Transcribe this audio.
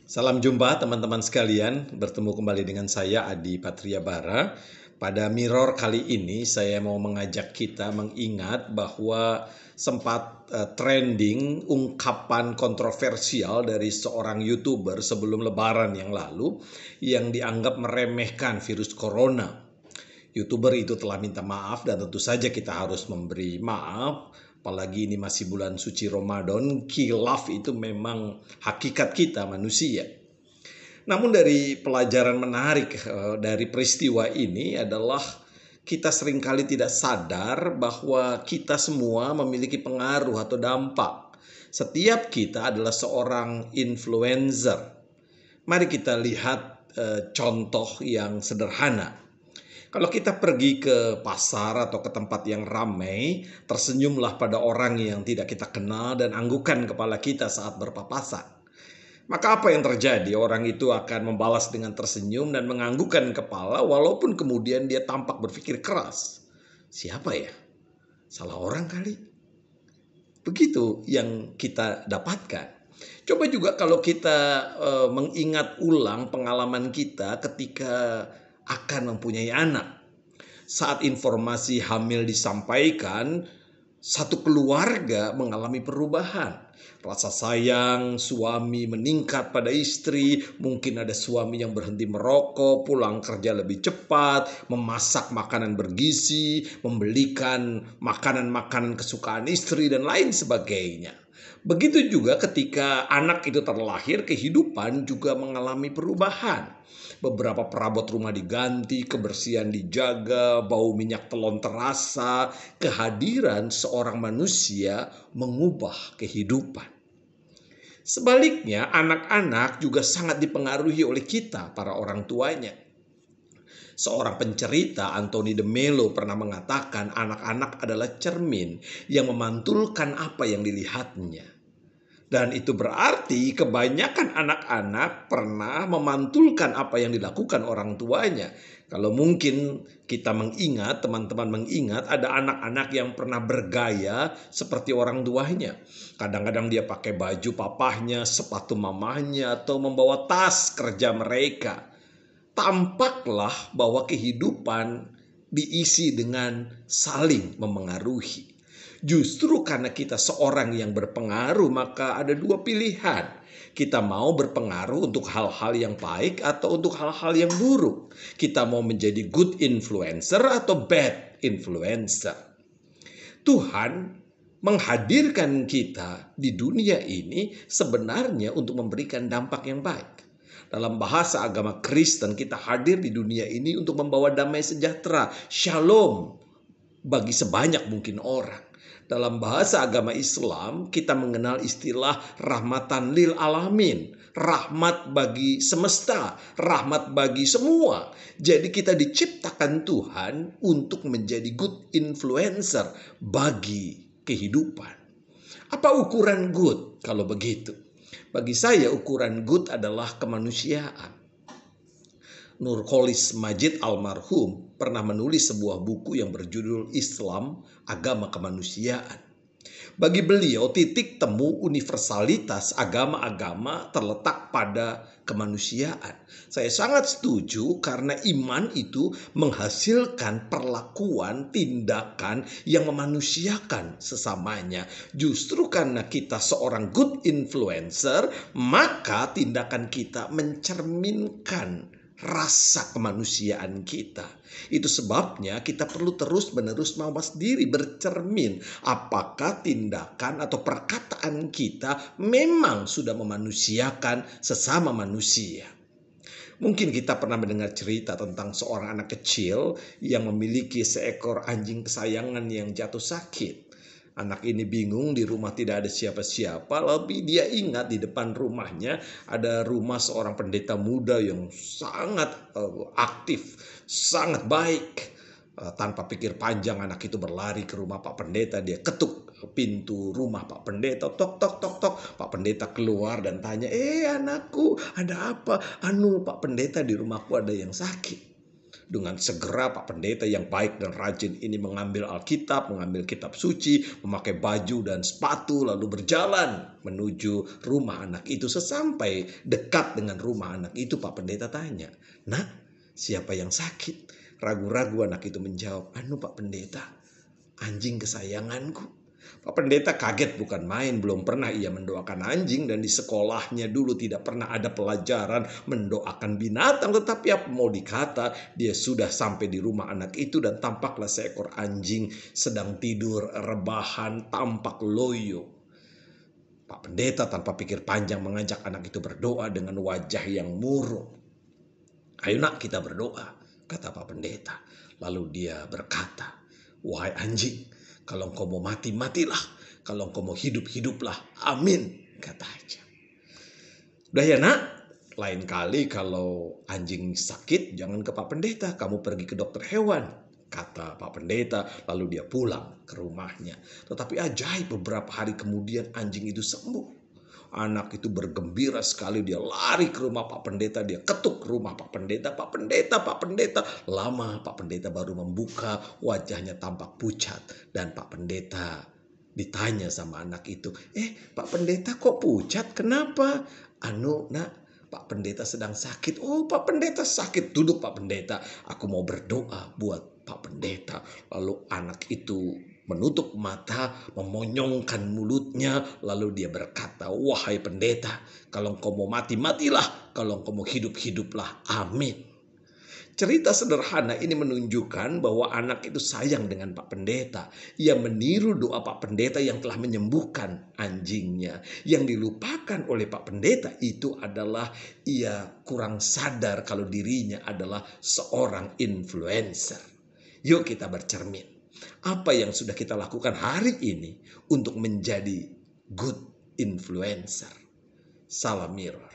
Salam jumpa teman-teman sekalian, bertemu kembali dengan saya Adi Patria Bara. Pada Mirror kali ini saya mau mengajak kita mengingat bahwa sempat trending ungkapan kontroversial dari seorang YouTuber sebelum Lebaran yang lalu yang dianggap meremehkan virus corona. YouTuber itu telah minta maaf dan tentu saja kita harus memberi maaf. Apalagi ini masih bulan suci Ramadan, khilaf itu memang hakikat kita manusia. Namun dari pelajaran menarik dari peristiwa ini adalah kita seringkali tidak sadar bahwa kita semua memiliki pengaruh atau dampak. Setiap kita adalah seorang influencer. Mari kita lihat contoh yang sederhana. Kalau kita pergi ke pasar atau ke tempat yang ramai, tersenyumlah pada orang yang tidak kita kenal dan anggukan kepala kita saat berpapasan. Maka apa yang terjadi? Orang itu akan membalas dengan tersenyum dan menganggukkan kepala walaupun kemudian dia tampak berpikir keras. Siapa ya? Salah orang kali. Begitu yang kita dapatkan. Coba juga kalau kita mengingat ulang pengalaman kita ketika akan mempunyai anak. Saat informasi hamil disampaikan, satu keluarga mengalami perubahan. Rasa sayang suami meningkat pada istri, mungkin ada suami yang berhenti merokok, pulang kerja lebih cepat, memasak makanan bergizi, membelikan makanan-makanan kesukaan istri, dan lain sebagainya. Begitu juga ketika anak itu terlahir, kehidupan juga mengalami perubahan. Beberapa perabot rumah diganti, kebersihan dijaga, bau minyak telon terasa, kehadiran seorang manusia mengubah kehidupan. Sebaliknya, anak-anak juga sangat dipengaruhi oleh kita, para orang tuanya. Seorang pencerita, Anthony de Mello, pernah mengatakan anak-anak adalah cermin yang memantulkan apa yang dilihatnya. Dan itu berarti kebanyakan anak-anak pernah memantulkan apa yang dilakukan orang tuanya. Kalau mungkin kita mengingat, teman-teman mengingat, ada anak-anak yang pernah bergaya seperti orang tuanya. Kadang-kadang dia pakai baju papahnya, sepatu mamahnya, atau membawa tas kerja mereka. Tampaklah bahwa kehidupan diisi dengan saling memengaruhi. Justru karena kita seorang yang berpengaruh, maka ada dua pilihan. Kita mau berpengaruh untuk hal-hal yang baik atau untuk hal-hal yang buruk. Kita mau menjadi good influencer atau bad influencer. Tuhan menghadirkan kita di dunia ini sebenarnya untuk memberikan dampak yang baik. Dalam bahasa agama Kristen, kita hadir di dunia ini untuk membawa damai sejahtera, shalom, bagi sebanyak mungkin orang. Dalam bahasa agama Islam, kita mengenal istilah rahmatan lil alamin. Rahmat bagi semesta, rahmat bagi semua. Jadi kita diciptakan Tuhan untuk menjadi good influencer bagi kehidupan. Apa ukuran good kalau begitu? Bagi saya ukuran good adalah kemanusiaan. Nurholis Majid almarhum pernah menulis sebuah buku yang berjudul Islam, Agama Kemanusiaan. Bagi beliau, titik temu universalitas agama-agama terletak pada kemanusiaan. Saya sangat setuju karena iman itu menghasilkan perlakuan, tindakan yang memanusiakan sesamanya. Justru karena kita seorang good influencer, maka tindakan kita mencerminkan rasa kemanusiaan kita. Itu sebabnya kita perlu terus-menerus mawas diri, bercermin apakah tindakan atau perkataan kita memang sudah memanusiakan sesama manusia. Mungkin kita pernah mendengar cerita tentang seorang anak kecil yang memiliki seekor anjing kesayangan yang jatuh sakit. Anak ini bingung, di rumah tidak ada siapa-siapa, tapi dia ingat di depan rumahnya ada rumah seorang pendeta muda yang sangat aktif, sangat baik. Tanpa pikir panjang anak itu berlari ke rumah Pak Pendeta. Dia ketuk pintu rumah Pak Pendeta, tok tok tok tok. Pak Pendeta keluar dan tanya, anakku ada apa? Pak Pendeta, di rumahku ada yang sakit. Dengan segera Pak Pendeta yang baik dan rajin ini mengambil Alkitab, mengambil kitab suci, memakai baju dan sepatu, lalu berjalan menuju rumah anak itu. Sesampai dekat dengan rumah anak itu, Pak Pendeta tanya, "Nak, siapa yang sakit?" Ragu-ragu anak itu menjawab, "Anu Pak Pendeta, anjing kesayanganku." Pak Pendeta kaget bukan main, belum pernah ia mendoakan anjing dan di sekolahnya dulu tidak pernah ada pelajaran mendoakan binatang. Tetapi apa mau dikata, dia sudah sampai di rumah anak itu dan tampaklah seekor anjing sedang tidur rebahan, tampak loyo. Pak Pendeta tanpa pikir panjang mengajak anak itu berdoa dengan wajah yang murung. "Ayo nak, kita berdoa," kata Pak Pendeta. Lalu dia berkata, "Wahai anjing, kalau engkau mau mati, matilah. Kalau engkau mau hidup, hiduplah. Amin," katanya. Udah ya nak, lain kali kalau anjing sakit jangan ke Pak Pendeta, kamu pergi ke dokter hewan, kata Pak Pendeta. Lalu dia pulang ke rumahnya. Tetapi ajaib, beberapa hari kemudian anjing itu sembuh. Anak itu bergembira sekali, dia lari ke rumah Pak Pendeta, dia ketuk rumah Pak Pendeta, "Pak Pendeta, Pak Pendeta." Lama Pak Pendeta baru membuka, wajahnya tampak pucat. Dan Pak Pendeta ditanya sama anak itu, Pak Pendeta kok pucat, kenapa?" "Anu nak, Pak Pendeta sedang sakit." "Oh Pak Pendeta sakit, duduk Pak Pendeta, aku mau berdoa buat Pak Pendeta." Lalu anak itu menutup mata, memonyongkan mulutnya, lalu dia berkata, "Wahai pendeta, kalau engkau mau mati, matilah. Kalau engkau mau hidup, hiduplah. Amin." Cerita sederhana ini menunjukkan bahwa anak itu sayang dengan Pak Pendeta. Ia meniru doa Pak Pendeta yang telah menyembuhkan anjingnya. Yang dilupakan oleh Pak Pendeta itu adalah ia kurang sadar kalau dirinya adalah seorang influencer. Yuk kita bercermin. Apa yang sudah kita lakukan hari ini untuk menjadi good influencer? Salam Mirror.